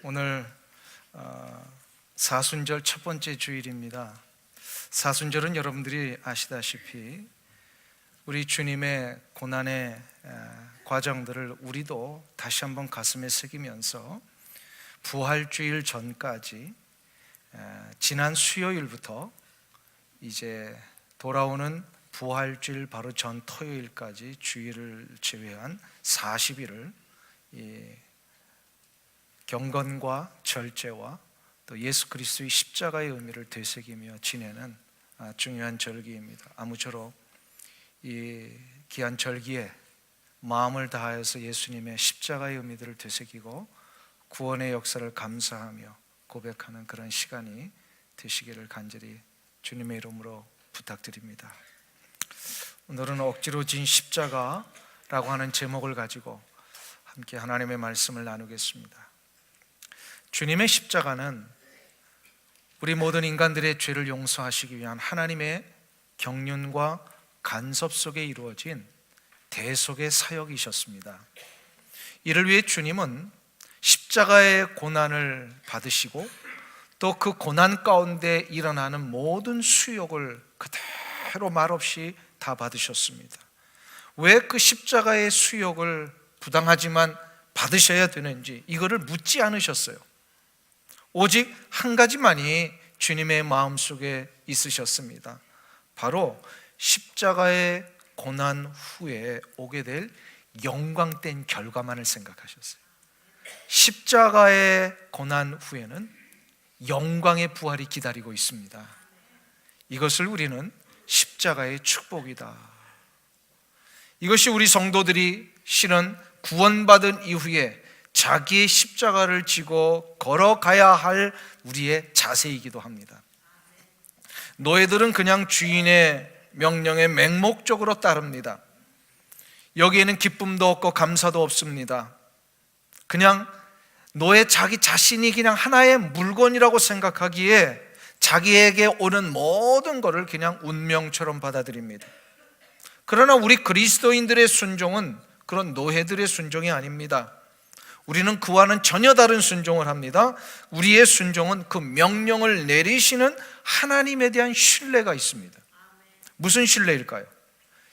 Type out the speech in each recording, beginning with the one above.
오늘 사순절 첫 번째 주일입니다. 사순절은 여러분들이 아시다시피 우리 주님의 고난의 과정들을 우리도 다시 한번 가슴에 새기면서 부활주일 전까지 지난 수요일부터 이제 돌아오는 부활주일 바로 전 토요일까지 주일을 제외한 40일을 경건과 절제와 또 예수 그리스도의 십자가의 의미를 되새기며 지내는 중요한 절기입니다. 아무쪼록 이 귀한 절기에 마음을 다하여서 예수님의 십자가의 의미들을 되새기고 구원의 역사를 감사하며 고백하는 그런 시간이 되시기를 간절히 주님의 이름으로 부탁드립니다. 오늘은 억지로 진 십자가라고 하는 제목을 가지고 함께 하나님의 말씀을 나누겠습니다. 주님의 십자가는 우리 모든 인간들의 죄를 용서하시기 위한 하나님의 경륜과 간섭 속에 이루어진 대속의 사역이셨습니다. 이를 위해 주님은 십자가의 고난을 받으시고 또 그 고난 가운데 일어나는 모든 수욕을 그대로 말없이 다 받으셨습니다. 왜 그 십자가의 수욕을 부당하지만 받으셔야 되는지 이거를 묻지 않으셨어요. 오직 한 가지만이 주님의 마음속에 있으셨습니다. 바로 십자가의 고난 후에 오게 될 영광된 결과만을 생각하셨어요. 십자가의 고난 후에는 영광의 부활이 기다리고 있습니다. 이것을 우리는 십자가의 축복이다. 이것이 우리 성도들이 실은 구원받은 이후에 자기의 십자가를 지고 걸어가야 할 우리의 자세이기도 합니다. 노예들은 그냥 주인의 명령에 맹목적으로 따릅니다. 여기에는 기쁨도 없고 감사도 없습니다. 그냥 노예 자기 자신이 그냥 하나의 물건이라고 생각하기에 자기에게 오는 모든 것을 그냥 운명처럼 받아들입니다. 그러나 우리 그리스도인들의 순종은 그런 노예들의 순종이 아닙니다. 우리는 그와는 전혀 다른 순종을 합니다. 우리의 순종은 그 명령을 내리시는 하나님에 대한 신뢰가 있습니다. 무슨 신뢰일까요?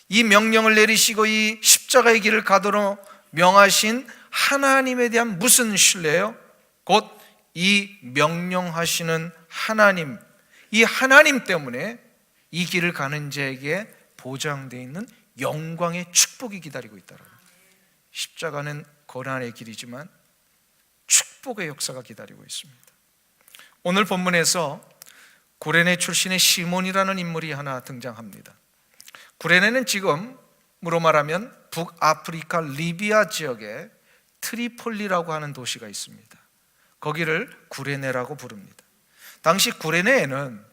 이 명령을 내리시고 이 십자가의 길을 가도록 명하신 하나님에 대한 무슨 신뢰예요? 곧 이 명령하시는 하나님, 이 하나님 때문에 이 길을 가는 자에게 보장되어 있는 영광의 축복이 기다리고 있다는 거예요. 십자가는 고난의 길이지만 축복의 역사가 기다리고 있습니다. 오늘 본문에서 구레네 출신의 시몬이라는 인물이 하나 등장합니다. 구레네는 지금으로 말하면 북아프리카 리비아 지역에 트리폴리라고 하는 도시가 있습니다. 거기를 구레네라고 부릅니다. 당시 구레네에는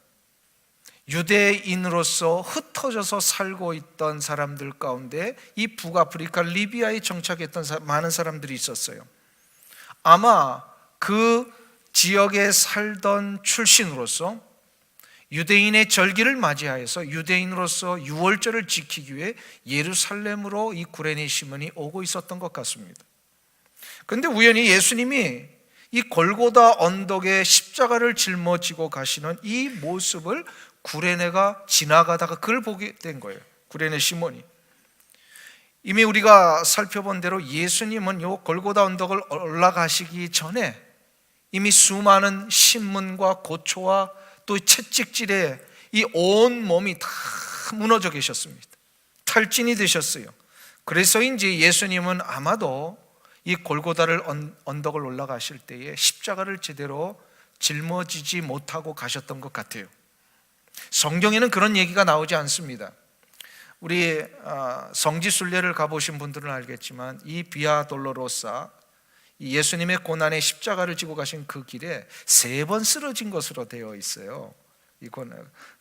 유대인으로서 흩어져서 살고 있던 사람들 가운데 이 북아프리카 리비아에 정착했던 많은 사람들이 있었어요. 아마 그 지역에 살던 출신으로서 유대인의 절기를 맞이하여서 유대인으로서 유월절을 지키기 위해 예루살렘으로 이 구레네 시몬이 오고 있었던 것 같습니다. 그런데 우연히 예수님이 이 골고다 언덕에 십자가를 짊어지고 가시는 이 모습을 구레네가 지나가다가 그걸 보게 된 거예요. 구레네 시몬이. 이미 우리가 살펴본 대로 예수님은 요 골고다 언덕을 올라가시기 전에 이미 수많은 신문과 고초와 또 채찍질에 이 온 몸이 다 무너져 계셨습니다. 탈진이 되셨어요. 그래서인지 예수님은 아마도 이 골고다를 언덕을 올라가실 때에 십자가를 제대로 짊어지지 못하고 가셨던 것 같아요. 성경에는 그런 얘기가 나오지 않습니다. 우리 성지순례를 가보신 분들은 알겠지만 이 비아 돌로로사, 이 예수님의 고난의 십자가를 지고 가신 그 길에 3번 쓰러진 것으로 되어 있어요.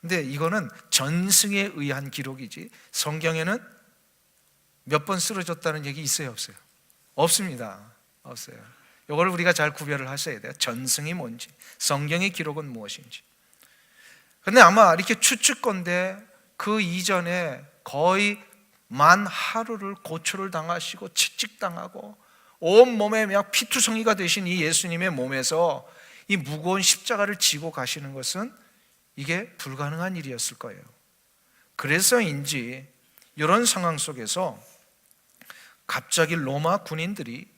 근데 이거는 전승에 의한 기록이지 성경에는 몇 번 쓰러졌다는 얘기 있어요, 없어요? 없습니다. 없어요. 이걸 우리가 잘 구별을 하셔야 돼요. 전승이 뭔지, 성경의 기록은 무엇인지. 근데 아마 이렇게 추측건데 그 이전에 거의 만 하루를 고초를 당하시고 채찍당하고 온몸에 막 피투성이가 되신 이 예수님의 몸에서 이 무거운 십자가를 지고 가시는 것은 이게 불가능한 일이었을 거예요. 그래서인지 이런 상황 속에서 갑자기 로마 군인들이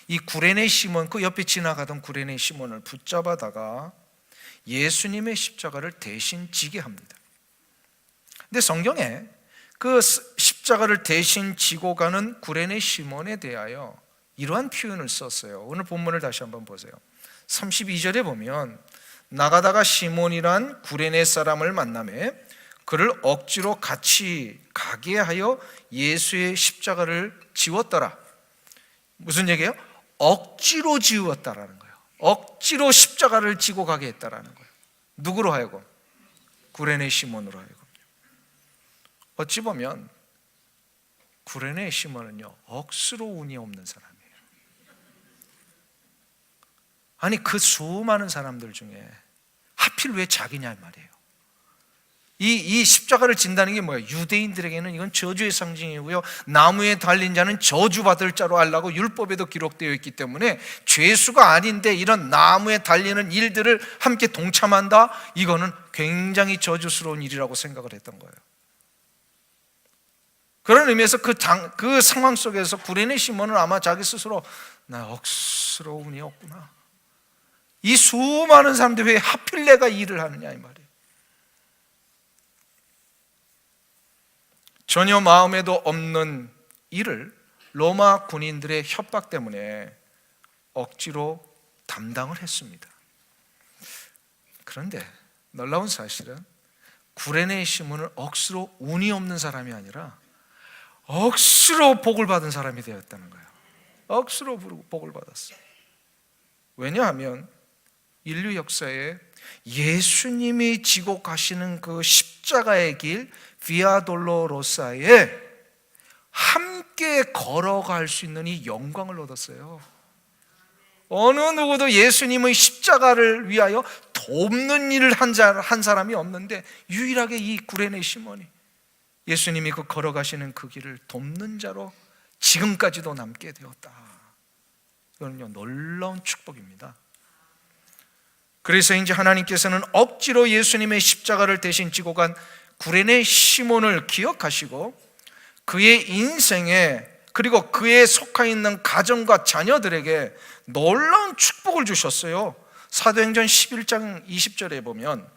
이 구레네 시몬, 그 옆에 지나가던 구레네 시몬을 붙잡아다가 예수님의 십자가를 대신 지게 합니다. 근데 성경에 그 십자가를 대신 지고 가는 구레네 시몬에 대하여 이러한 표현을 썼어요. 오늘 본문을 다시 한번 보세요. 32절에 보면 나가다가 시몬이란 구레네 사람을 만나매 그를 억지로 같이 가게 하여 예수의 십자가를 지웠더라. 무슨 얘기예요? 억지로 지웠다라는 거예요. 억지로 십자가를 지고 가게 했다라는 거예요. 누구로 하여금? 구레네 시몬으로 하여금. 어찌 보면 구레네 시몬은요, 억수로 운이 없는 사람이에요. 아니, 그 수많은 사람들 중에 하필 왜 자기냐 말이에요. 이 십자가를 진다는 게 뭐예요? 유대인들에게는 이건 저주의 상징이고요, 나무에 달린 자는 저주받을 자로 알라고 율법에도 기록되어 있기 때문에 죄수가 아닌데 이런 나무에 달리는 일들을 함께 동참한다? 이거는 굉장히 저주스러운 일이라고 생각을 했던 거예요. 그런 의미에서 그 상황 속에서 구레네 시몬은 아마 자기 스스로 나 억수로 운이 없구나, 이 수많은 사람들이 왜 하필 내가 일을 하느냐 이 말이에요. 전혀 마음에도 없는 일을 로마 군인들의 협박 때문에 억지로 담당을 했습니다. 그런데 놀라운 사실은 구레네 시몬은 억수로 운이 없는 사람이 아니라 억수로 복을 받은 사람이 되었다는 거예요. 억수로 복을 받았어요. 왜냐하면 인류 역사에 예수님이 지고 가시는 그 십자가의 길 비아 돌로로사에 함께 걸어갈 수 있는 이 영광을 얻었어요. 어느 누구도 예수님의 십자가를 위하여 돕는 일을 한 사람이 없는데 유일하게 이 구레네 시몬이 예수님이 그 걸어가시는 그 길을 돕는 자로 지금까지도 남게 되었다. 이거는요, 놀라운 축복입니다. 그래서 이제 하나님께서는 억지로 예수님의 십자가를 대신 지고 간 구레네 시몬을 기억하시고 그의 인생에, 그리고 그에 속해 있는 가정과 자녀들에게 놀라운 축복을 주셨어요. 사도행전 11장 20절에 보면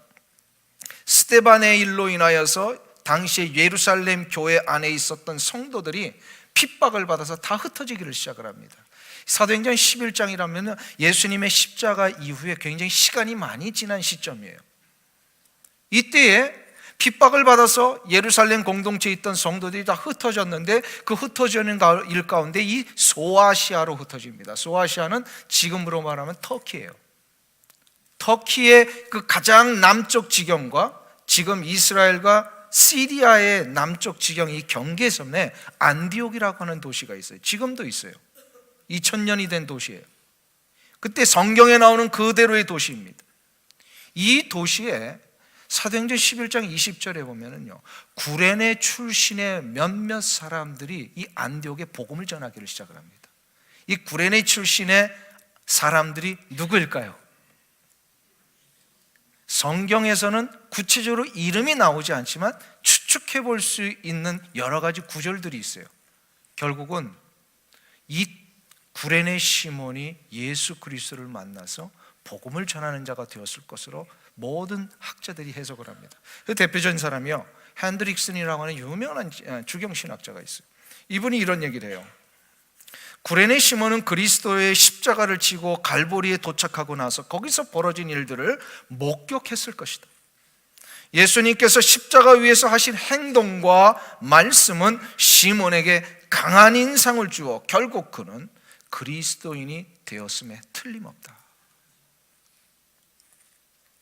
스데반의 일로 인하여서 당시에 예루살렘 교회 안에 있었던 성도들이 핍박을 받아서 다 흩어지기를 시작을 합니다. 사도행전 11장이라면 예수님의 십자가 이후에 굉장히 시간이 많이 지난 시점이에요. 이때에 핍박을 받아서 예루살렘 공동체에 있던 성도들이 다 흩어졌는데 그 흩어지는 일 가운데 이 소아시아로 흩어집니다. 소아시아는 지금으로 말하면 터키예요. 터키의 그 가장 남쪽 지경과 지금 이스라엘과 시리아의 남쪽 지경 이 경계선에 안디옥이라고 하는 도시가 있어요. 지금도 있어요. 2000년이 된 도시예요. 그때 성경에 나오는 그대로의 도시입니다. 이 도시에 사도행전 11장 20절에 보면은요, 구레네 출신의 몇몇 사람들이 이 안디옥에 복음을 전하기를 시작을 합니다. 이 구레네 출신의 사람들이 누구일까요? 성경에서는 구체적으로 이름이 나오지 않지만 추측해 볼 수 있는 여러 가지 구절들이 있어요. 결국은 이 구레네 시몬이 예수 그리스도를 만나서 복음을 전하는 자가 되었을 것으로 모든 학자들이 해석을 합니다. 그 대표적인 사람이요, 핸드릭슨이라고 하는 유명한 주경신학자가 있어요. 이분이 이런 얘기를 해요. 구레네 시몬은 그리스도의 십자가를 지고 갈보리에 도착하고 나서 거기서 벌어진 일들을 목격했을 것이다. 예수님께서 십자가 위에서 하신 행동과 말씀은 시몬에게 강한 인상을 주어 결국 그는 그리스도인이 되었음에 틀림없다.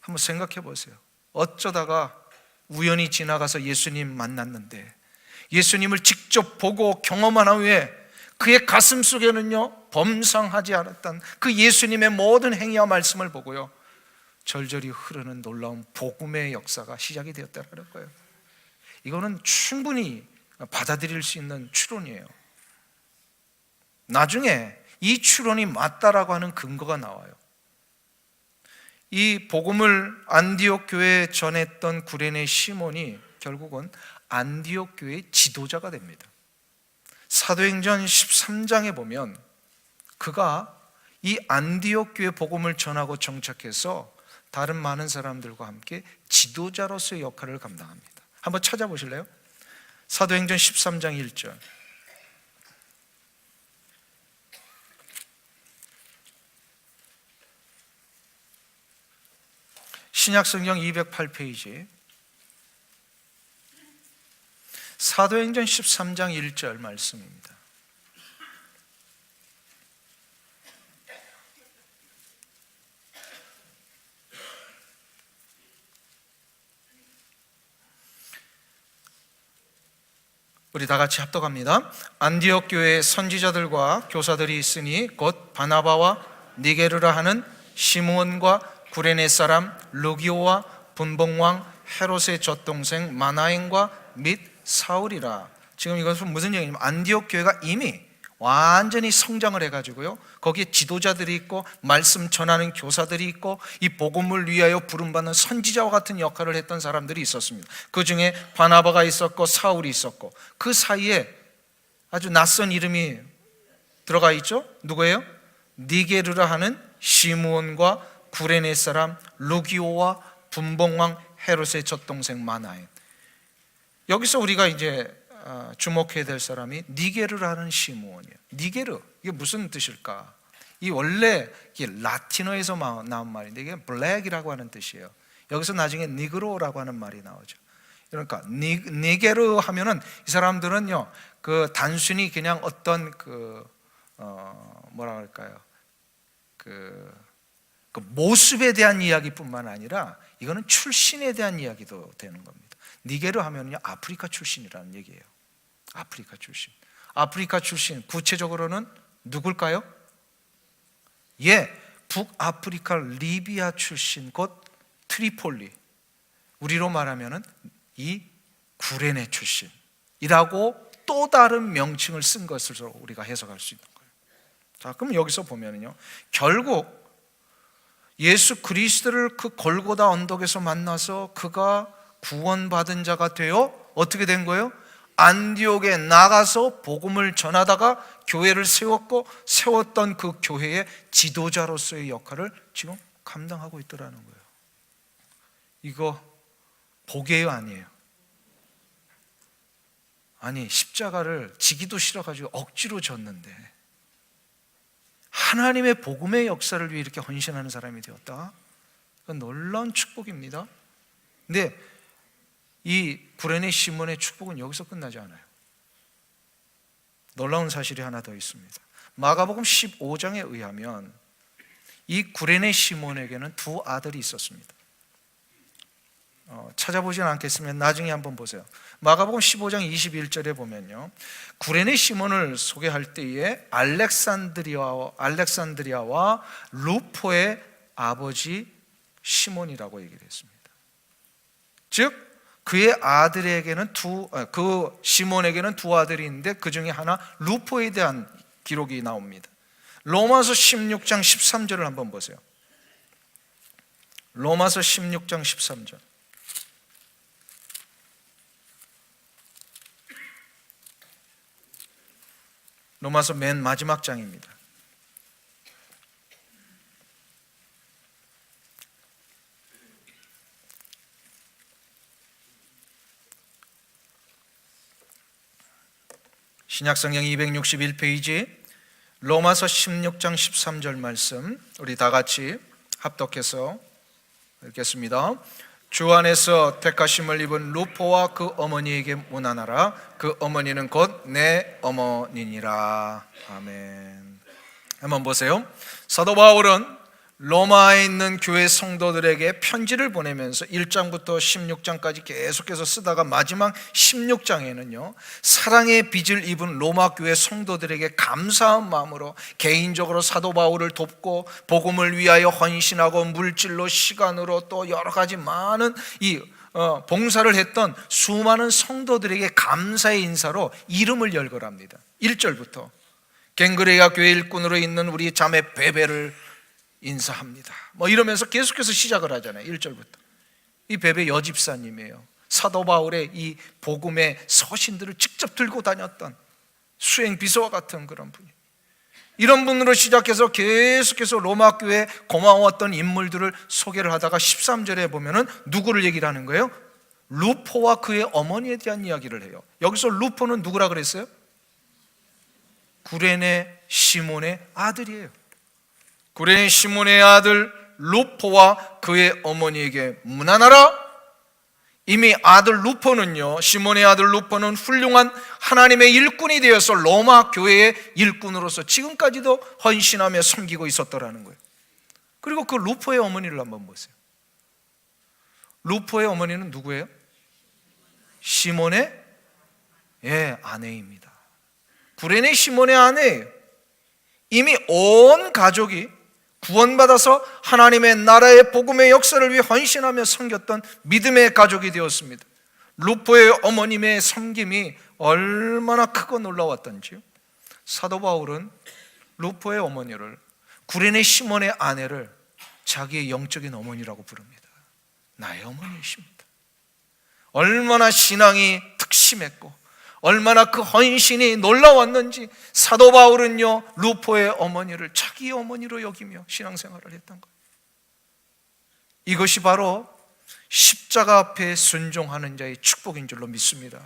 한번 생각해 보세요. 어쩌다가 우연히 지나가서 예수님 만났는데 예수님을 직접 보고 경험한 후에 그의 가슴 속에는요, 범상하지 않았던 그 예수님의 모든 행위와 말씀을 보고요, 절절히 흐르는 놀라운 복음의 역사가 시작이 되었다는 거예요. 이거는 충분히 받아들일 수 있는 추론이에요. 나중에 이 추론이 맞다라고 하는 근거가 나와요. 이 복음을 안디옥 교회에 전했던 구레네 시몬이 결국은 안디옥 교회의 지도자가 됩니다. 사도행전 13장에 보면 그가 이 안디옥 교회 복음을 전하고 정착해서 다른 많은 사람들과 함께 지도자로서의 역할을 감당합니다. 한번 찾아보실래요? 사도행전 13장 1절. 신약성경 208페이지 사도행전 13장 1절 말씀입니다. 우리 다 같이 합독합니다. 안디옥 교회에 선지자들과 교사들이 있으니 곧 바나바와 니게르라 하는 시므온과 구레네 사람 루기오와 분봉왕 헤롯의 젖동생 마나엔과 및 사울이라. 지금 이것은 무슨 얘기냐면 안디옥 교회가 이미 완전히 성장을 해가지고요, 거기에 지도자들이 있고 말씀 전하는 교사들이 있고 이 복음을 위하여 부름받는 선지자와 같은 역할을 했던 사람들이 있었습니다. 그 중에 바나바가 있었고 사울이 있었고, 그 사이에 아주 낯선 이름이 들어가 있죠. 누구예요? 니게르라 하는 시므온과 구레네 사람 루기오와 분봉왕 헤롯의 젖동생 마나엔. 여기서 우리가 이제 주목해야 될 사람이 니게르라는 시므온이에요. 니게르, 이게 무슨 뜻일까? 이 원래 이게 라틴어에서 나온 말인데 이게 블랙이라고 하는 뜻이에요. 여기서 나중에 니그로라고 하는 말이 나오죠. 그러니까 니게르 하면은 이 사람들은요, 그 단순히 그냥 어떤 뭐라 그럴까요? 그 모습에 대한 이야기뿐만 아니라 이거는 출신에 대한 이야기도 되는 겁니다. 니게르 하면요, 아프리카 출신이라는 얘기예요. 아프리카 출신. 아프리카 출신, 구체적으로는 누굴까요? 예, 북아프리카 리비아 출신, 곧 트리폴리. 우리로 말하면은 이 구레네 출신이라고 또 다른 명칭을 쓴 것으로 우리가 해석할 수 있는 거예요. 자, 그럼 여기서 보면은요, 결국 예수 그리스도를 그 골고다 언덕에서 만나서 그가 구원받은 자가 되어 어떻게 된 거예요? 안디옥에 나가서 복음을 전하다가 교회를 세웠던 그 교회의 지도자로서의 역할을 지금 감당하고 있더라는 거예요. 이거 복이에요, 아니에요? 아니, 십자가를 지기도 싫어가지고 억지로 졌는데 하나님의 복음의 역사를 위해 이렇게 헌신하는 사람이 되었다. 그건 놀라운 축복입니다. 근데 이 구레네 시몬의 축복은 여기서 끝나지 않아요. 놀라운 사실이 하나 더 있습니다. 마가복음 15장에 의하면 이 구레네 시몬에게는 두 아들이 있었습니다. 찾아보진 않겠으면 나중에 한번 보세요. 마가복음 15장 21절에 보면요, 구레네 시몬을 소개할 때에 알렉산드리아와 루포의 아버지 시몬이라고 얘기를 했습니다. 즉 그의 아들에게는 그 시몬에게는 두 아들이 있는데 그 중에 하나 루포에 대한 기록이 나옵니다. 로마서 16장 13절을 한번 보세요. 로마서 16장 13절. 로마서 맨 마지막 장입니다. 신약성경 261페이지 로마서 16장 13절 말씀, 우리 다 같이 합독해서 읽겠습니다. 주 안에서 택하심을 입은 루포와 그 어머니에게 문안하라. 그 어머니는 곧 내 어머니니라. 아멘. 한번 보세요. 사도 바울은 로마에 있는 교회 성도들에게 편지를 보내면서 1장부터 16장까지 계속해서 쓰다가 마지막 16장에는요, 사랑의 빚을 입은 로마 교회 성도들에게 감사한 마음으로 개인적으로 사도 바울을 돕고 복음을 위하여 헌신하고 물질로 시간으로 또 여러 가지 많은 봉사를 했던 수많은 성도들에게 감사의 인사로 이름을 열거랍니다. 1절부터. 갱그레아 교회 일꾼으로 있는 우리 자매 베베를 인사합니다. 뭐 이러면서 계속해서 시작을 하잖아요. 1절부터. 이 베베 여집사님이에요. 사도 바울의 이 복음의 서신들을 직접 들고 다녔던 수행 비서와 같은 그런 분이, 이런 분으로 시작해서 계속해서 로마 교회에 고마웠던 인물들을 소개를 하다가 13절에 보면은 누구를 얘기를 하는 거예요? 루포와 그의 어머니에 대한 이야기를 해요. 여기서 루포는 누구라 그랬어요? 구레네 시몬의 아들이에요. 구레네 시몬의 아들 루포와 그의 어머니에게 문안하라. 이미 아들 루포는요, 시몬의 아들 루포는 훌륭한 하나님의 일꾼이 되어서 로마 교회의 일꾼으로서 지금까지도 헌신하며 섬기고 있었더라는 거예요. 그리고 그 루포의 어머니를 한번 보세요. 루포의 어머니는 누구예요? 시몬의 아내입니다. 구레네 시몬의 아내예요. 이미 온 가족이 구원받아서 하나님의 나라의 복음의 역사를 위해 헌신하며 섬겼던 믿음의 가족이 되었습니다. 루포의 어머님의 섬김이 얼마나 크고 놀라웠던지요. 사도 바울은 루포의 어머니를, 구레네 시몬의 아내를 자기의 영적인 어머니라고 부릅니다. 나의 어머니이십니다. 얼마나 신앙이 특심했고 얼마나 그 헌신이 놀라웠는지 사도 바울은요, 루포의 어머니를 자기 어머니로 여기며 신앙생활을 했던 거예요. 이것이 바로 십자가 앞에 순종하는 자의 축복인 줄로 믿습니다.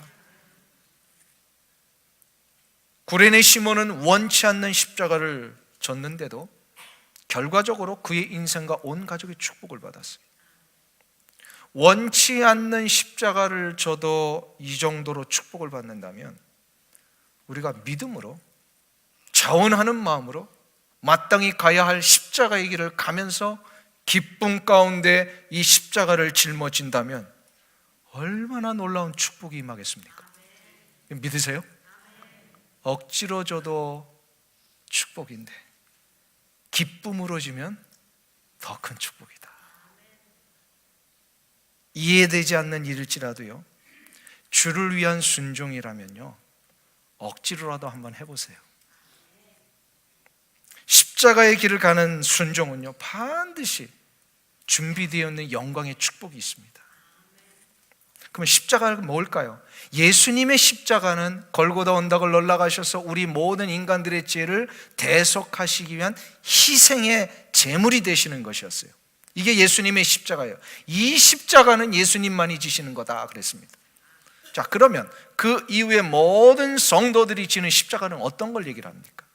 구레네 시몬은 원치 않는 십자가를 졌는데도 결과적으로 그의 인생과 온 가족이 축복을 받았어요. 원치 않는 십자가를 져도 이 정도로 축복을 받는다면 우리가 믿음으로 자원하는 마음으로 마땅히 가야 할 십자가의 길을 가면서 기쁨 가운데 이 십자가를 짊어진다면 얼마나 놀라운 축복이 임하겠습니까? 믿으세요? 억지로 져도 축복인데 기쁨으로 지면 더 큰 축복이다. 이해되지 않는 일일지라도요, 주를 위한 순종이라면요, 억지로라도 한번 해보세요. 십자가의 길을 가는 순종은요, 반드시 준비되어 있는 영광의 축복이 있습니다. 그러면 십자가가 뭘까요? 예수님의 십자가는 골고다 언덕을 올라가셔서 우리 모든 인간들의 죄를 대속하시기 위한 희생의 제물이 되시는 것이었어요. 이게 예수님의 십자가예요. 이 십자가는 예수님만이 지시는 거다 그랬습니다. 자, 그러면 그 이후에 모든 성도들이 지는 십자가는 어떤 걸 얘기를 합니까?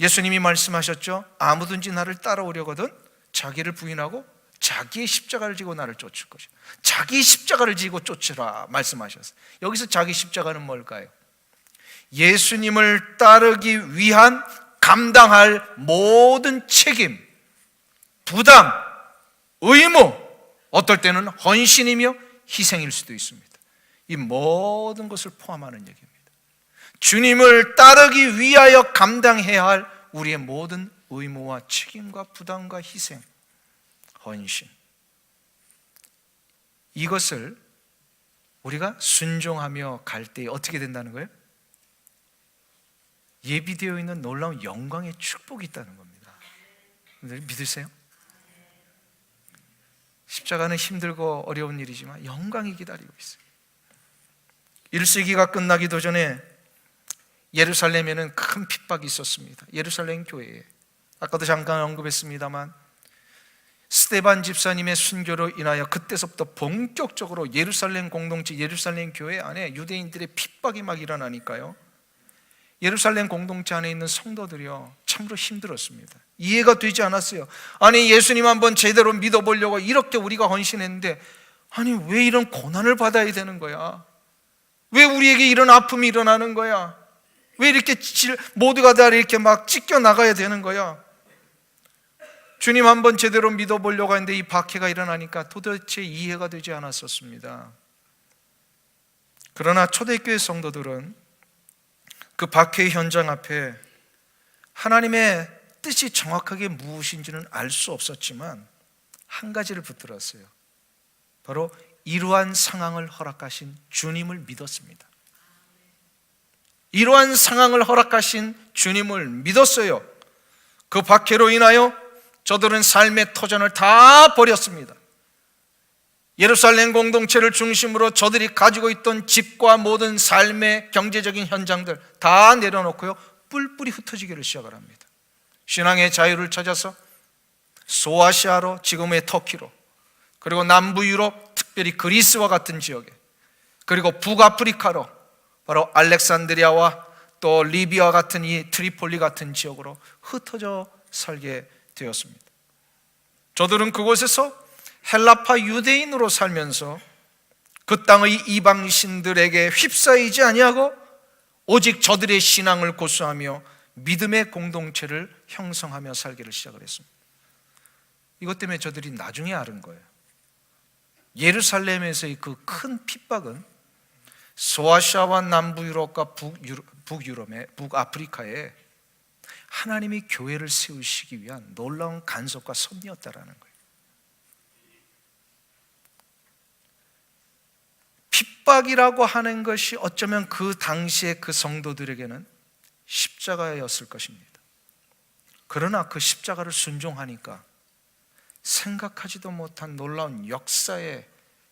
예수님이 말씀하셨죠. 아무든지 나를 따라오려거든 자기를 부인하고 자기의 십자가를 지고 나를 쫓을 것이요. 자기 십자가를 지고 쫓으라 말씀하셨어요. 여기서 자기 십자가는 뭘까요? 예수님을 따르기 위한 감당할 모든 책임, 부담, 의무, 어떨 때는 헌신이며 희생일 수도 있습니다. 이 모든 것을 포함하는 얘기입니다. 주님을 따르기 위하여 감당해야 할 우리의 모든 의무와 책임과 부담과 희생, 헌신, 이것을 우리가 순종하며 갈 때 어떻게 된다는 거예요? 예비되어 있는 놀라운 영광의 축복이 있다는 겁니다. 믿으세요? 십자가는 힘들고 어려운 일이지만 영광이 기다리고 있어요. 1세기가 끝나기도 전에 예루살렘에는 큰 핍박이 있었습니다. 예루살렘 교회에, 아까도 잠깐 언급했습니다만 스데반 집사님의 순교로 인하여 그때서부터 본격적으로 예루살렘 공동체, 예루살렘 교회 안에 유대인들의 핍박이 막 일어나니까요, 예루살렘 공동체 안에 있는 성도들이요 참으로 힘들었습니다. 이해가 되지 않았어요. 아니, 예수님 한번 제대로 믿어보려고 이렇게 우리가 헌신했는데 아니 왜 이런 고난을 받아야 되는 거야? 왜 우리에게 이런 아픔이 일어나는 거야? 왜 이렇게 모두가 다 이렇게 막 찢겨 나가야 되는 거야? 주님 한번 제대로 믿어보려고 했는데 이 박해가 일어나니까 도대체 이해가 되지 않았었습니다. 그러나 초대교회 성도들은 그 박해의 현장 앞에 하나님의 뜻이 정확하게 무엇인지는 알 수 없었지만 한 가지를 붙들었어요. 바로 이러한 상황을 허락하신 주님을 믿었습니다. 이러한 상황을 허락하신 주님을 믿었어요. 그 박해로 인하여 저들은 삶의 터전을 다 버렸습니다. 예루살렘 공동체를 중심으로 저들이 가지고 있던 집과 모든 삶의 경제적인 현장들 다 내려놓고요, 뿔뿔이 흩어지기를 시작을 합니다. 신앙의 자유를 찾아서 소아시아로, 지금의 터키로, 그리고 남부 유럽, 특별히 그리스와 같은 지역에, 그리고 북아프리카로, 바로 알렉산드리아와 또 리비아 같은 이 트리폴리 같은 지역으로 흩어져 살게 되었습니다. 저들은 그곳에서 헬라파 유대인으로 살면서 그 땅의 이방신들에게 휩싸이지 아니하고 오직 저들의 신앙을 고수하며 믿음의 공동체를 형성하며 살기를 시작을 했습니다. 이것 때문에 저들이 나중에 알은 거예요. 예루살렘에서의 그 큰 핍박은 소아시아와 남부 유럽과 북아프리카에 하나님이 교회를 세우시기 위한 놀라운 간섭과 섭리였다라는 거예요. 핍박이라고 하는 것이 어쩌면 그 당시에 그 성도들에게는 십자가였을 것입니다. 그러나 그 십자가를 순종하니까 생각하지도 못한 놀라운 역사의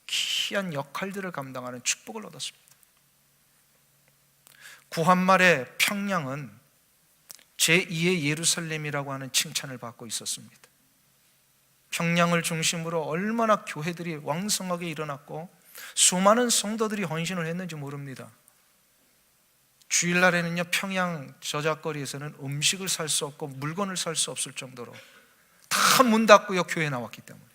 귀한 역할들을 감당하는 축복을 얻었습니다. 구한말의 평양은 제2의 예루살렘이라고 하는 칭찬을 받고 있었습니다. 평양을 중심으로 얼마나 교회들이 왕성하게 일어났고 수많은 성도들이 헌신을 했는지 모릅니다. 주일날에는요, 평양 저작거리에서는 음식을 살 수 없고 물건을 살 수 없을 정도로 다 문 닫고요, 교회에 나왔기 때문에.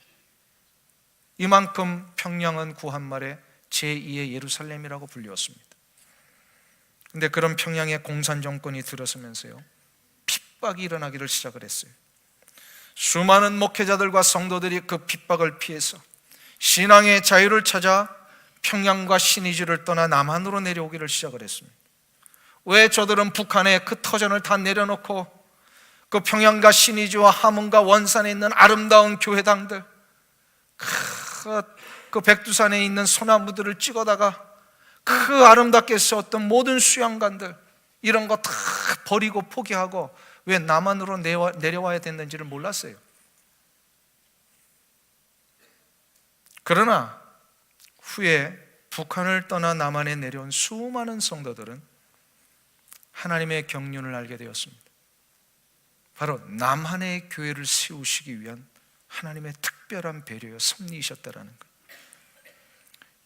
이만큼 평양은 구한말에 제2의 예루살렘이라고 불리웠습니다. 그런데 그런 평양의 공산 정권이 들어서면서요, 핍박이 일어나기를 시작을 했어요. 수많은 목회자들과 성도들이 그 핍박을 피해서 신앙의 자유를 찾아 평양과 신의주를 떠나 남한으로 내려오기를 시작을 했습니다. 왜 저들은 북한의 그 터전을 다 내려놓고 그 평양과 신의주와 함흥과 원산에 있는 아름다운 교회당들, 그 백두산에 있는 소나무들을 찍어다가 그 아름답게 세웠던 모든 수양관들, 이런 거 다 버리고 포기하고 왜 남한으로 내려와야 됐는지를 몰랐어요. 그러나 후에 북한을 떠나 남한에 내려온 수많은 성도들은 하나님의 경륜을 알게 되었습니다. 바로 남한의 교회를 세우시기 위한 하나님의 특별한 배려요, 섭리이셨다라는 거예요.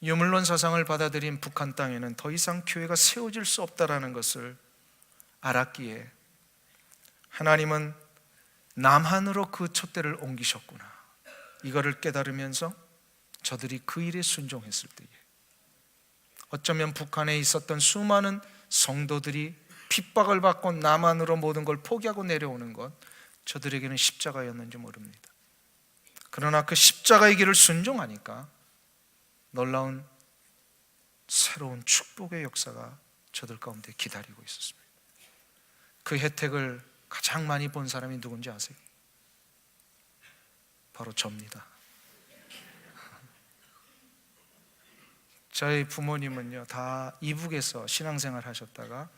유물론 사상을 받아들인 북한 땅에는 더 이상 교회가 세워질 수 없다라는 것을 알았기에 하나님은 남한으로 그 촛대를 옮기셨구나, 이거를 깨달으면서 저들이 그 일에 순종했을 때에 어쩌면 북한에 있었던 수많은 성도들이 핍박을 받고 남한으로 모든 걸 포기하고 내려오는 것, 저들에게는 십자가였는지 모릅니다. 그러나 그 십자가의 길을 순종하니까 놀라운 새로운 축복의 역사가 저들 가운데 기다리고 있었습니다. 그 혜택을 가장 많이 본 사람이 누군지 아세요? 바로 저입니다. 저희 부모님은요, 다 이북에서 신앙생활 하셨다가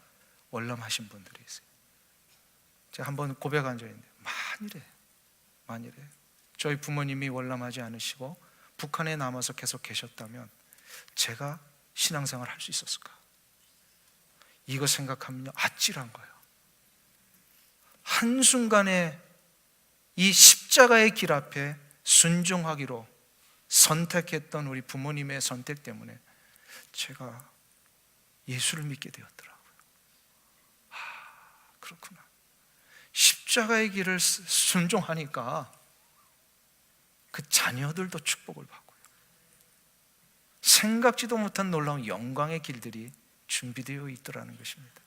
월남하신 분들이세요. 제가 한번 고백한 적이 있는데 만일에 저희 부모님이 월남하지 않으시고 북한에 남아서 계속 계셨다면 제가 신앙생활 할 수 있었을까? 이거 생각하면요, 아찔한 거예요. 한순간에 이 십자가의 길 앞에 순종하기로 선택했던 우리 부모님의 선택 때문에 제가 예수를 믿게 되었더라고요. 그렇구나. 십자가의 길을 순종하니까 그 자녀들도 축복을 받고요, 생각지도 못한 놀라운 영광의 길들이 준비되어 있더라는 것입니다.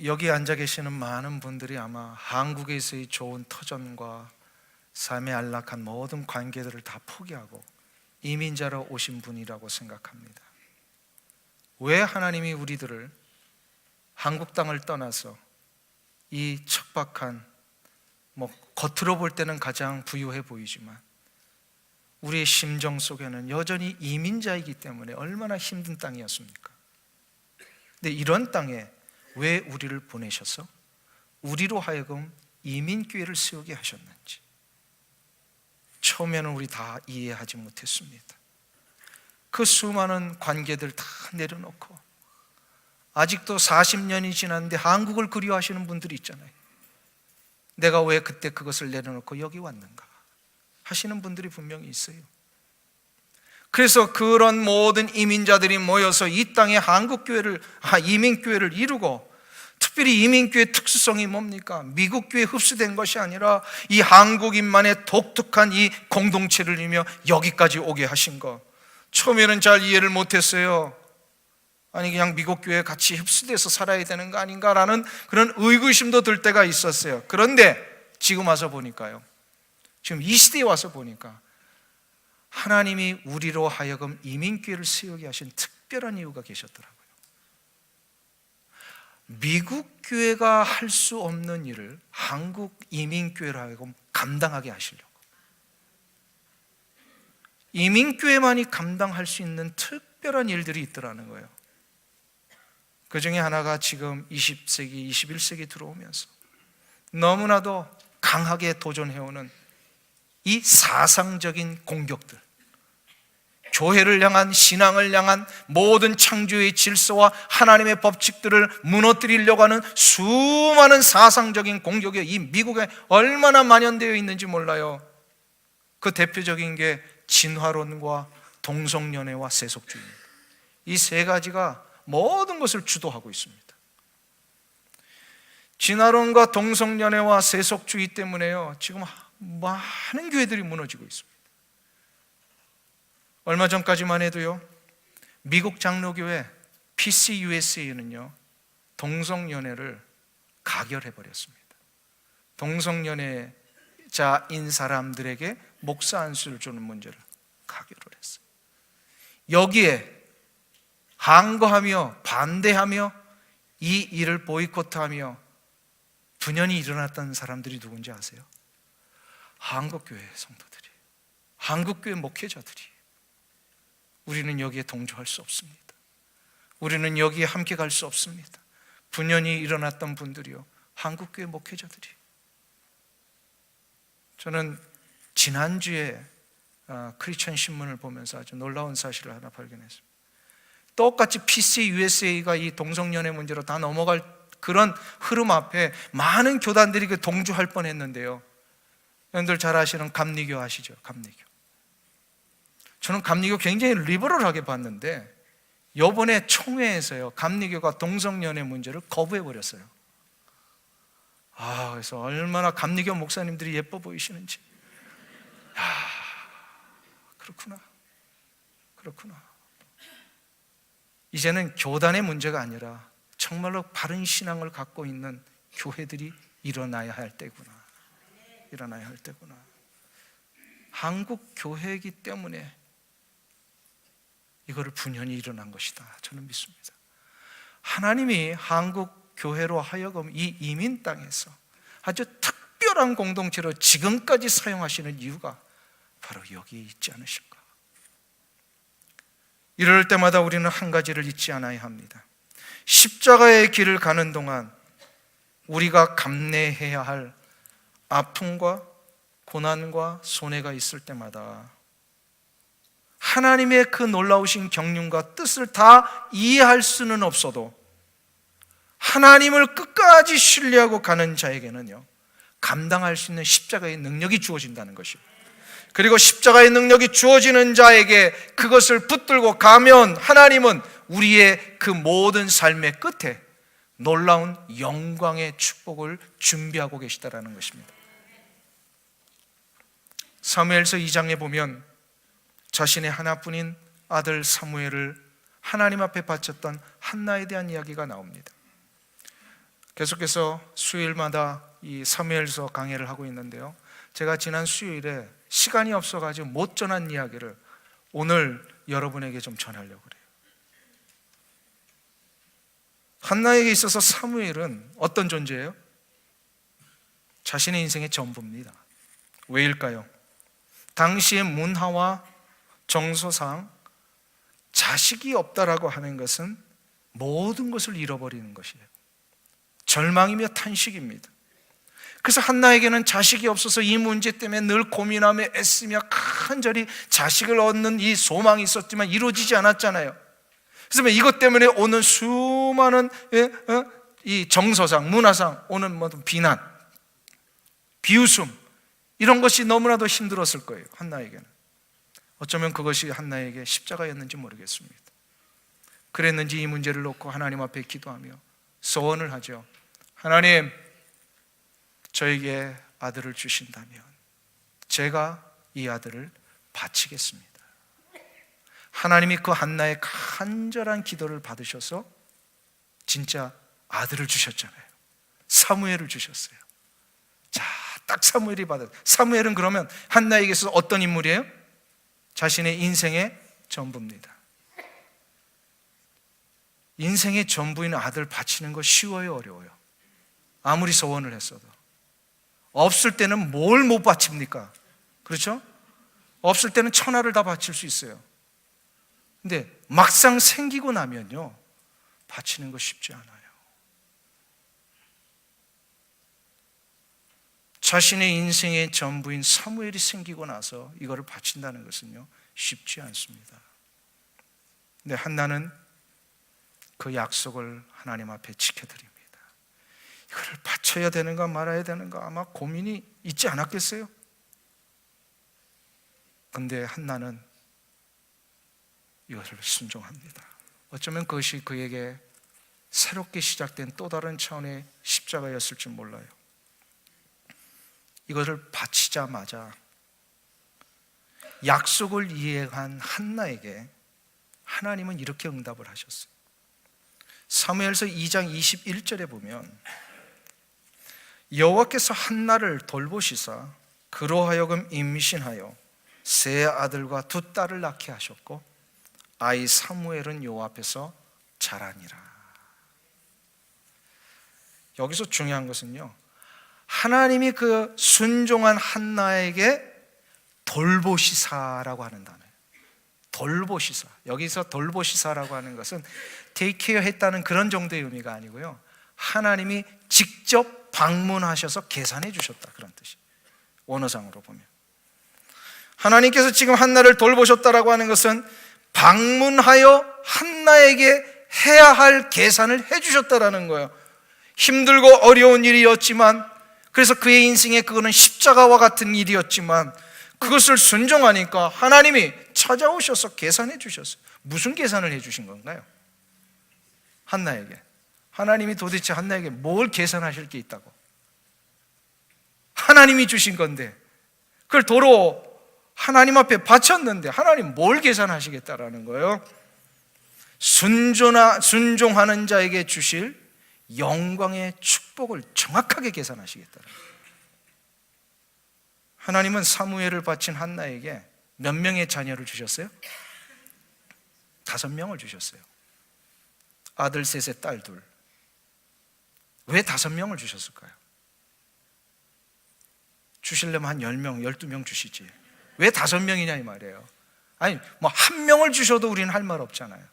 여기 앉아 계시는 많은 분들이 아마 한국에서의 좋은 터전과 삶의 안락한 모든 관계들을 다 포기하고 이민자로 오신 분이라고 생각합니다. 왜 하나님이 우리들을 한국 땅을 떠나서 이 척박한, 겉으로 볼 때는 가장 부유해 보이지만 우리의 심정 속에는 여전히 이민자이기 때문에 얼마나 힘든 땅이었습니까? 근데 이런 땅에 왜 우리를 보내셔서 우리로 하여금 이민교회를 세우게 하셨는지 처음에는 우리 다 이해하지 못했습니다. 그 수많은 관계들 다 내려놓고 아직도 40년이 지났는데 한국을 그리워하시는 분들이 있잖아요. 내가 왜 그때 그것을 내려놓고 여기 왔는가 하시는 분들이 분명히 있어요. 그래서 그런 모든 이민자들이 모여서 이 땅에 한국교회를, 이민교회를 이루고, 특별히 이민교회의 특수성이 뭡니까? 미국교회에 흡수된 것이 아니라 이 한국인만의 독특한 이 공동체를 이루며 여기까지 오게 하신 것, 처음에는 잘 이해를 못했어요. 아니 그냥 미국교회에 같이 흡수돼서 살아야 되는 거 아닌가라는 그런 의구심도 들 때가 있었어요. 그런데 지금 와서 보니까요, 지금 이 시대에 와서 보니까 하나님이 우리로 하여금 이민교회를 세우게 하신 특별한 이유가 계셨더라고요. 미국 교회가 할 수 없는 일을 한국 이민교회로 하여금 감당하게 하시려고, 이민교회만이 감당할 수 있는 특별한 일들이 있더라는 거예요. 그 중에 하나가 지금 20세기, 21세기 들어오면서 너무나도 강하게 도전해오는 이 사상적인 공격들, 교회를 향한, 신앙을 향한 모든 창조의 질서와 하나님의 법칙들을 무너뜨리려고 하는 수많은 사상적인 공격이 이 미국에 얼마나 만연되어 있는지 몰라요. 그 대표적인 게 진화론과 동성연애와 세속주의입니다. 이 세 가지가 모든 것을 주도하고 있습니다. 진화론과 동성연애와 세속주의 때문에요, 지금 많은 교회들이 무너지고 있습니다. 얼마 전까지만 해도요, 미국 장로교회 PCUSA는요 동성연애를 가결해버렸습니다. 동성연애자인 사람들에게 목사 안수를 주는 문제를 가결을 했어요. 여기에 항거하며 반대하며 이 일을 보이콧하며 분연히 일어났던 사람들이 누군지 아세요? 한국교회 성도들이, 한국교회 목회자들이. 우리는 여기에 동조할 수 없습니다. 우리는 여기에 함께 갈 수 없습니다. 분연히 일어났던 분들이요, 한국교회 목회자들이. 저는 지난주에 크리스천 신문을 보면서 아주 놀라운 사실을 하나 발견했습니다. 똑같이 PCUSA가 이 동성연애 문제로 다 넘어갈 그런 흐름 앞에 많은 교단들이 동조할 뻔했는데요, 여러분들 잘 아시는 감리교 아시죠? 감리교. 저는 감리교 굉장히 리버럴하게 봤는데 이번에 총회에서요, 감리교가 동성연애 문제를 거부해버렸어요. 그래서 얼마나 감리교 목사님들이 예뻐 보이시는지. 그렇구나. 이제는 교단의 문제가 아니라 정말로 바른 신앙을 갖고 있는 교회들이 일어나야 할 때구나. 한국 교회이기 때문에 이거를 분연히 일어난 것이다, 저는 믿습니다. 하나님이 한국 교회로 하여금 이 이민 땅에서 아주 특별한 공동체로 지금까지 사용하시는 이유가 바로 여기에 있지 않으실까. 이럴 때마다 우리는 한 가지를 잊지 않아야 합니다. 십자가의 길을 가는 동안 우리가 감내해야 할 아픔과 고난과 손해가 있을 때마다 하나님의 그 놀라우신 경륜과 뜻을 다 이해할 수는 없어도 하나님을 끝까지 신뢰하고 가는 자에게는요, 감당할 수 있는 십자가의 능력이 주어진다는 것입니다. 그리고 십자가의 능력이 주어지는 자에게 그것을 붙들고 가면 하나님은 우리의 그 모든 삶의 끝에 놀라운 영광의 축복을 준비하고 계시다라는 것입니다. 사무엘서 2장에 보면 자신의 하나뿐인 아들 사무엘을 하나님 앞에 바쳤던 한나에 대한 이야기가 나옵니다. 계속해서 수요일마다 이 사무엘서 강해를 하고 있는데요, 제가 지난 수요일에 시간이 없어가지고 못 전한 이야기를 오늘 여러분에게 좀 전하려고 그래요. 한나에게 있어서 사무엘은 어떤 존재예요? 자신의 인생의 전부입니다. 왜일까요? 당시의 문화와 정서상 자식이 없다라고 하는 것은 모든 것을 잃어버리는 것이에요. 절망이며 탄식입니다. 그래서 한나에게는 자식이 없어서 이 문제 때문에 늘 고민하며 애쓰며 간절히 자식을 얻는 이 소망이 있었지만 이루어지지 않았잖아요. 그래서 이것 때문에 오는 수많은 이 정서상, 문화상 오는 모든 비난, 비웃음, 이런 것이 너무나도 힘들었을 거예요. 한나에게는. 어쩌면 그것이 한나에게 십자가였는지 모르겠습니다. 그랬는지 이 문제를 놓고 하나님 앞에 기도하며 소원을 하죠. 하나님, 저에게 아들을 주신다면 제가 이 아들을 바치겠습니다. 하나님이 그 한나의 간절한 기도를 받으셔서 진짜 아들을 주셨잖아요. 사무엘을 주셨어요. 자, 딱 사무엘이 받았어요. 사무엘은 그러면 한나에게 있어서 어떤 인물이에요? 자신의 인생의 전부입니다. 인생의 전부인 아들 바치는 거 쉬워요, 어려워요? 아무리 소원을 했어도. 없을 때는 뭘 못 바칩니까? 그렇죠? 없을 때는 천하를 다 바칠 수 있어요. 근데 막상 생기고 나면요, 바치는 거 쉽지 않아요. 자신의 인생의 전부인 사무엘이 생기고 나서 이거를 바친다는 것은요, 쉽지 않습니다. 근데 한나는 그 약속을 하나님 앞에 지켜드립니다. 이거를 바쳐야 되는가 말아야 되는가 아마 고민이 있지 않았겠어요? 근데 한나는 이것을 순종합니다. 어쩌면 그것이 그에게 새롭게 시작된 또 다른 차원의 십자가였을지 몰라요. 이것을 바치자마자 약속을 이행한 한나에게 하나님은 이렇게 응답을 하셨어요. 사무엘서 2장 21절에 보면 여호와께서 한나를 돌보시사 그로 하여금 임신하여 세 아들과 두 딸을 낳게 하셨고 아이 사무엘은 여호와 앞에서 자라니라. 여기서 중요한 것은요, 하나님이 그 순종한 한나에게 돌보시사라고 하는 단어예요. 돌보시사. 여기서 돌보시사라고 하는 것은 테이크케어 했다는 그런 정도의 의미가 아니고요, 하나님이 직접 방문하셔서 계산해 주셨다, 그런 뜻이 원어상으로 보면. 하나님께서 지금 한나를 돌보셨다라고 하는 것은 방문하여 한나에게 해야 할 계산을 해 주셨다라는 거예요. 힘들고 어려운 일이었지만, 그래서 그의 인생에 그거는 십자가와 같은 일이었지만 그것을 순종하니까 하나님이 찾아오셔서 계산해 주셨어요. 무슨 계산을 해 주신 건가요? 한나에게. 하나님이 도대체 한나에게 뭘 계산하실 게 있다고? 하나님이 주신 건데 그걸 도로 하나님 앞에 바쳤는데 하나님 뭘 계산하시겠다라는 거예요? 순종하는 자에게 주실 영광의 축복을 정확하게 계산하시겠다는 거예요. 하나님은 사무엘을 바친 한나에게 몇 명의 자녀를 주셨어요? 5명을 주셨어요. 아들 셋에 딸 둘. 왜 5명을 주셨을까요? 주시려면 한 10명, 12명 주시지. 왜 5명이냐 이 말이에요. 아니, 뭐 1명을 주셔도 우리는 할 말 없잖아요.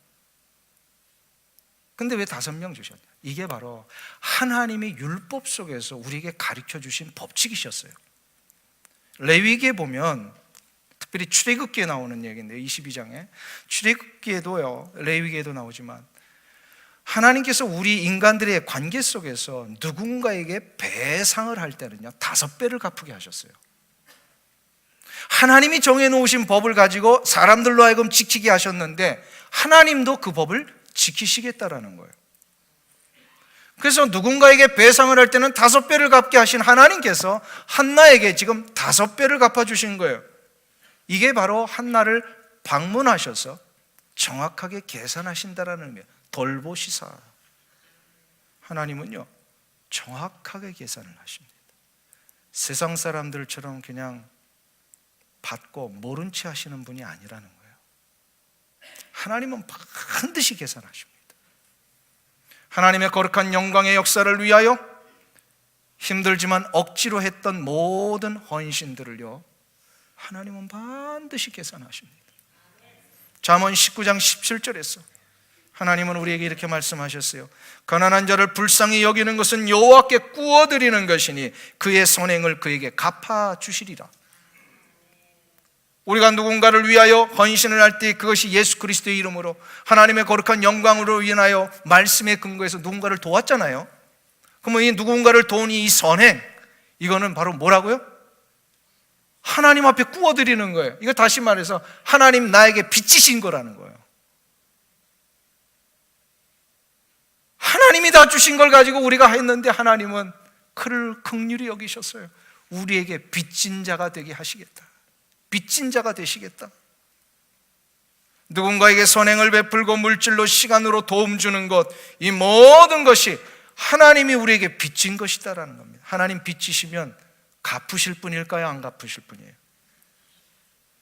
근데 왜 5명 주셨냐? 이게 바로 하나님의 율법 속에서 우리에게 가르쳐 주신 법칙이셨어요. 레위기에 보면, 특별히 출애굽기에 나오는 얘기인데요, 22장에 출애굽기에도요, 레위기에도 나오지만 하나님께서 우리 인간들의 관계 속에서 누군가에게 배상을 할 때는요 5배를 갚게 하셨어요. 하나님이 정해놓으신 법을 가지고 사람들로 하여금 지키게 하셨는데 하나님도 그 법을 지키시겠다라는 거예요. 그래서 누군가에게 배상을 할 때는 5배를 갚게 하신 하나님께서 한나에게 지금 5배를 갚아주신 거예요. 이게 바로 한나를 방문하셔서 정확하게 계산하신다라는 의미예요. 돌보시사. 하나님은요 정확하게 계산을 하십니다. 세상 사람들처럼 그냥 받고 모른 채 하시는 분이 아니라는 거예요. 하나님은 반드시 계산하십니다. 하나님의 거룩한 영광의 역사를 위하여 힘들지만 억지로 했던 모든 헌신들을요 하나님은 반드시 계산하십니다. 잠언 19장 17절에서 하나님은 우리에게 이렇게 말씀하셨어요. 가난한 자를 불쌍히 여기는 것은 여호와께 구워드리는 것이니 그의 선행을 그에게 갚아주시리라. 우리가 누군가를 위하여 헌신을 할 때 그것이 예수 그리스도의 이름으로 하나님의 거룩한 영광으로 인하여 말씀에 근거해서 누군가를 도왔잖아요. 그러면 이 누군가를 도운 이 선행, 이거는 바로 뭐라고요? 하나님 앞에 구워드리는 거예요. 이거 다시 말해서 하나님 나에게 빚지신 거라는 거예요. 하나님이 다 주신 걸 가지고 우리가 했는데 하나님은 그를 긍휼히 여기셨어요. 우리에게 빚진 자가 되게 하시겠다. 빚진 자가 되시겠다. 누군가에게 선행을 베풀고 물질로 시간으로 도움 주는 것, 이 모든 것이 하나님이 우리에게 빚진 것이다라는 겁니다. 하나님 빚지시면 갚으실 분일까요? 안 갚으실 분이에요?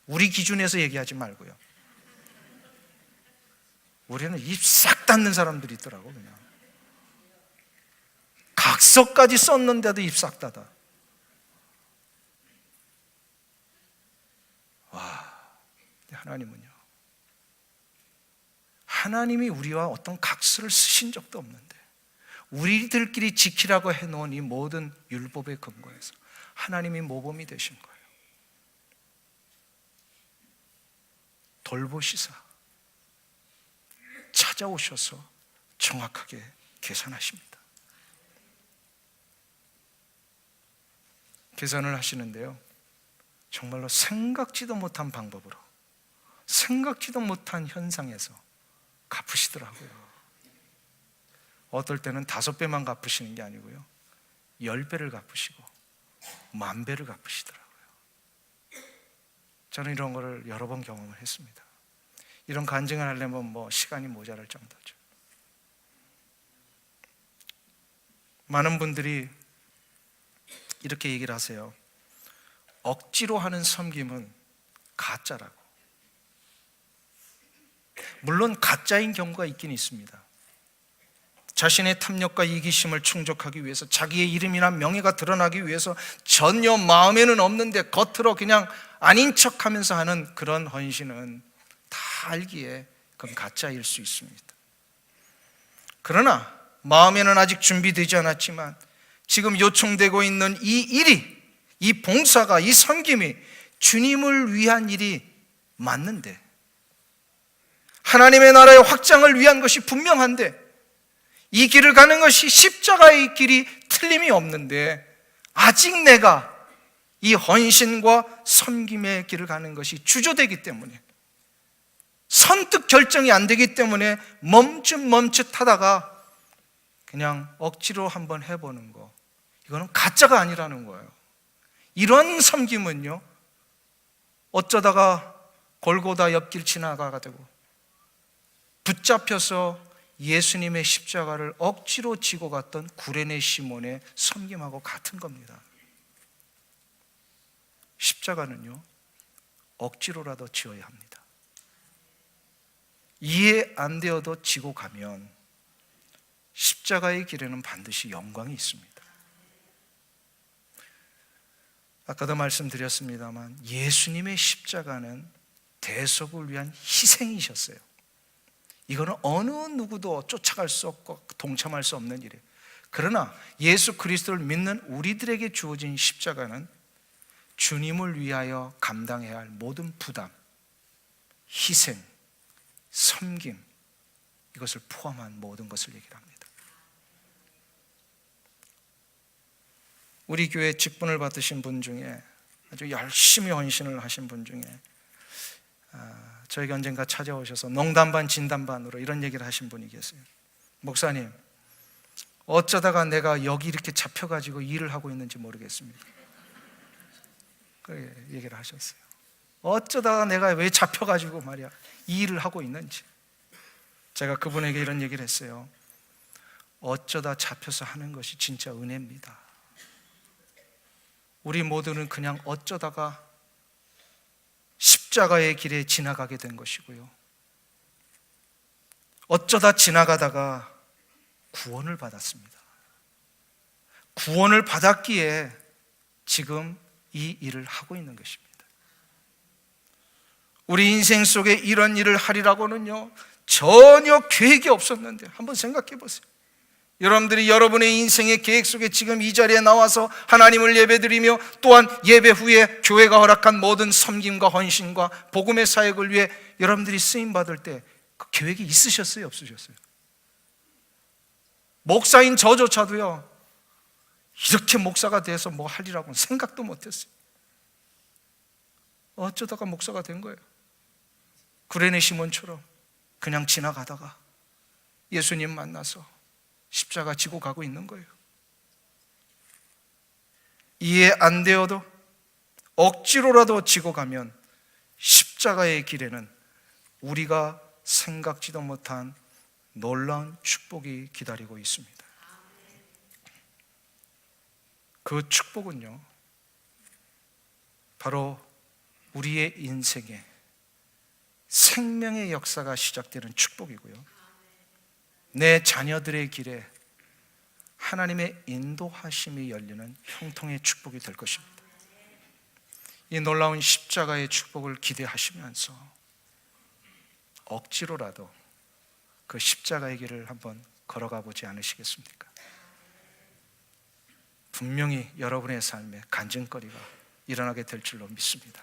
우리 기준에서 얘기하지 말고요. 우리는 입 싹 닫는 사람들이 있더라고. 그냥 각서까지 썼는데도 입 싹 닫아. 와, 하나님은요, 하나님이 우리와 어떤 각서를 쓰신 적도 없는데 우리들끼리 지키라고 해놓은 이 모든 율법의 근거에서 하나님이 모범이 되신 거예요. 돌보시사 찾아오셔서 정확하게 계산하십니다. 계산을 하시는데요, 정말로 생각지도 못한 방법으로, 생각지도 못한 현상에서 갚으시더라고요. 어떨 때는 5배만 갚으시는 게 아니고요, 10배를 갚으시고 10,000배를 갚으시더라고요. 저는 이런 거를 여러 번 경험을 했습니다. 이런 간증을 하려면 시간이 모자랄 정도죠. 많은 분들이 이렇게 얘기를 하세요. 억지로 하는 섬김은 가짜라고. 물론 가짜인 경우가 있긴 있습니다. 자신의 탐욕과 이기심을 충족하기 위해서, 자기의 이름이나 명예가 드러나기 위해서 전혀 마음에는 없는데 겉으로 그냥 아닌 척하면서 하는 그런 헌신은 다 알기에 그건 가짜일 수 있습니다. 그러나 마음에는 아직 준비되지 않았지만 지금 요청되고 있는 이 일이, 이 봉사가, 이 섬김이 주님을 위한 일이 맞는데, 하나님의 나라의 확장을 위한 것이 분명한데, 이 길을 가는 것이 십자가의 길이 틀림이 없는데 아직 내가 이 헌신과 섬김의 길을 가는 것이 주저되기 때문에, 선뜻 결정이 안 되기 때문에 멈칫멈칫하다가 그냥 억지로 한번 해보는 거, 이거는 가짜가 아니라는 거예요. 이런 섬김은요, 어쩌다가 골고다 옆길 지나가가 되고 붙잡혀서 예수님의 십자가를 억지로 지고 갔던 구레네 시몬의 섬김하고 같은 겁니다. 십자가는요, 억지로라도 지어야 합니다. 이해 안 되어도 지고 가면 십자가의 길에는 반드시 영광이 있습니다. 아까도 말씀드렸습니다만 예수님의 십자가는 대속을 위한 희생이셨어요. 이거는 어느 누구도 쫓아갈 수 없고 동참할 수 없는 일이에요. 그러나 예수 그리스도를 믿는 우리들에게 주어진 십자가는 주님을 위하여 감당해야 할 모든 부담, 희생, 섬김, 이것을 포함한 모든 것을 얘기를 합니다. 우리 교회 직분을 받으신 분 중에 아주 열심히 헌신을 하신 분 중에 저에게 언젠가 찾아오셔서 농담 반 진담 반으로 이런 얘기를 하신 분이 계세요. 목사님, 어쩌다가 내가 여기 이렇게 잡혀가지고 일을 하고 있는지 모르겠습니다. 그렇게 얘기를 하셨어요. 어쩌다가 내가 왜 잡혀가지고 말이야 이 일을 하고 있는지. 제가 그분에게 이런 얘기를 했어요. 어쩌다 잡혀서 하는 것이 진짜 은혜입니다. 우리 모두는 그냥 어쩌다가 십자가의 길에 지나가게 된 것이고요, 어쩌다 지나가다가 구원을 받았습니다. 구원을 받았기에 지금 이 일을 하고 있는 것입니다. 우리 인생 속에 이런 일을 하리라고는요 전혀 계획이 없었는데 한번 생각해 보세요. 여러분들이 여러분의 인생의 계획 속에 지금 이 자리에 나와서 하나님을 예배드리며 또한 예배 후에 교회가 허락한 모든 섬김과 헌신과 복음의 사역을 위해 여러분들이 쓰임받을 때 그 계획이 있으셨어요? 없으셨어요? 목사인 저조차도요 이렇게 목사가 돼서 뭐 하리라고는 생각도 못했어요. 어쩌다가 목사가 된 거예요. 구레네 시몬처럼 그냥 지나가다가 예수님 만나서 십자가 지고 가고 있는 거예요. 이해 안 되어도 억지로라도 지고 가면 십자가의 길에는 우리가 생각지도 못한 놀라운 축복이 기다리고 있습니다. 그 축복은요 바로 우리의 인생에 생명의 역사가 시작되는 축복이고요, 내 자녀들의 길에 하나님의 인도하심이 열리는 형통의 축복이 될 것입니다. 이 놀라운 십자가의 축복을 기대하시면서 억지로라도 그 십자가의 길을 한번 걸어가 보지 않으시겠습니까? 분명히 여러분의 삶에 간증거리가 일어나게 될 줄로 믿습니다.